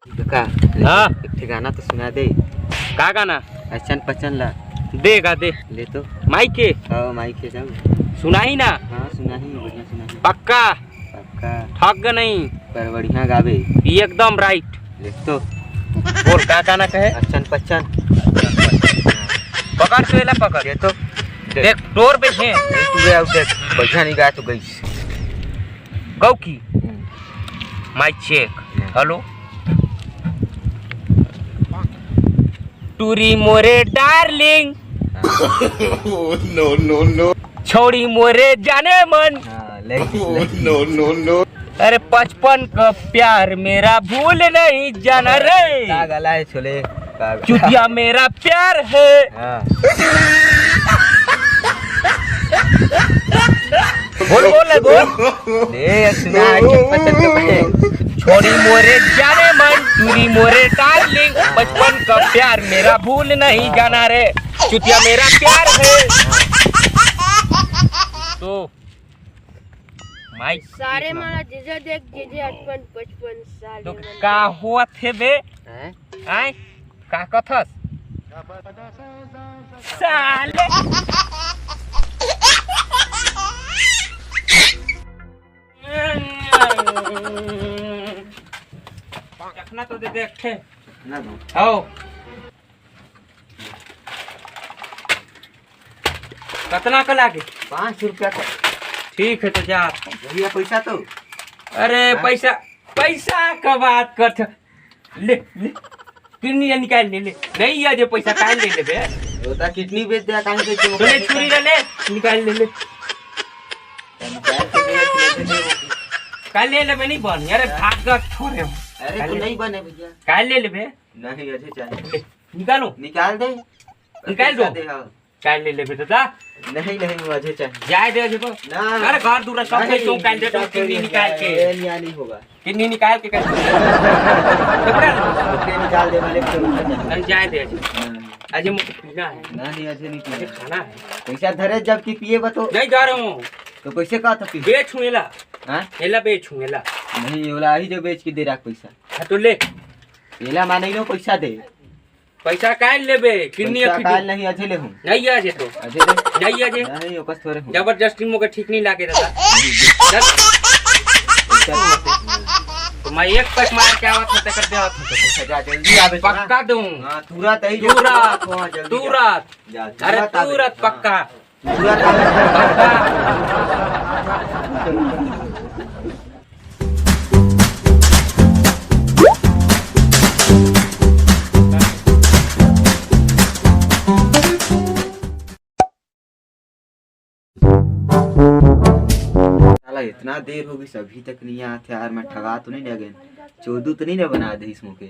का हाँ एक गाना तो सुना दे। का गाना? अचन पचन ला देगा दे ले तो माइक के हाँ माइक के जाऊँ। सुनाई ना? हाँ सुना ही बढ़िया सुना ही पक्का पक्का ठग नहीं पर बढ़िया गावे एकदम राइट। ले तो और का गाना कहे? अचन पचन पकड़ तो एला पकड़ ले तो देख डोर पे है तू गया उधर बढ़िया नहीं गाया तो गई गौ की माइक चेक। हेलो टूरी मोरे डार्लिंग no, no, no. छोड़ी मोरे जाने मन। हाँ ले No, no, no. अरे 55 का प्यार मेरा भूल नहीं जाना रे। का गला है छोले चुतिया मेरा प्यार है। हाँ बोल बोल बोल ले सुना अचन पचन के पहले छोड़ी मोरे जाने मन टूरी मोरे डार्लिंग 55 का प्यार मेरा भूल नहीं जाना रे। चुतिया मेरा प्यार है। तो माइक सारे माला जीजा देख जीजे 55 साल तो का हुआ थे बे हैं आय का कथस साले देखना तो दे देखे ना दो आओ कितना का लागे? 5 रुपया का ठीक है तो जा। भैया पैसा तो अरे पैसा पैसा का बात कर ले ले किडनी निकाल ले ले नहीं है जो पैसा काल ले ले बे होता किडनी बेच दिया काहे के तो ले छुरी ले निकाल ले ले काल ले ले बे नहीं बन यार भाग का छोरे हो। अरे तू नहीं बने भैया काल ले ले बे नहीं अजय चाहिए ले, निकालो निकाल दे निकाल दो। पैसा दे हाँ काल ले ले बे दादा नहीं नहीं वो अजय चाहिए जाए दे देखो ना अरे घर दूर सब पे तुम काल दे तो किडनी निकाल के नहीं होगा किडनी निकाल के कैसे निकाल दे वाले अरे जाए दे आज मुझे पीना है नहीं अजय नहीं मुझे पिए खाना है पैसा धरे जब की पिए बतो नहीं जा रहा हूँ तो पैसे का था पी बेचूं एला हाँ एला बेचूं एला नहीं वाला ही जो बेच के दे रहा पैसा हाँ तो ले एला माने लो पैसा दे पैसा काल लेबे किडनी पैसा अखी काल नहीं अजय ले हूँ नहीं आ जे तो अजय दे नहीं आ जे नहीं ओकस थोड़े हूँ जबरदस्ती मुझे ठीक नहीं लागे दादा तो मैं एक पैक मार के आवत होते कर दे आवत होते जा जल्दी आवे पक्का दूं हाँ तुरंत ही तुरंत हाँ जल्दी तुरंत अरे तुरंत पक्का तुरंत पक्का इतना देर हो गई अभी तक नहीं आते यार मैं ठगा तो नहीं लगे चौदू तो नहीं ना बना दे इस मौके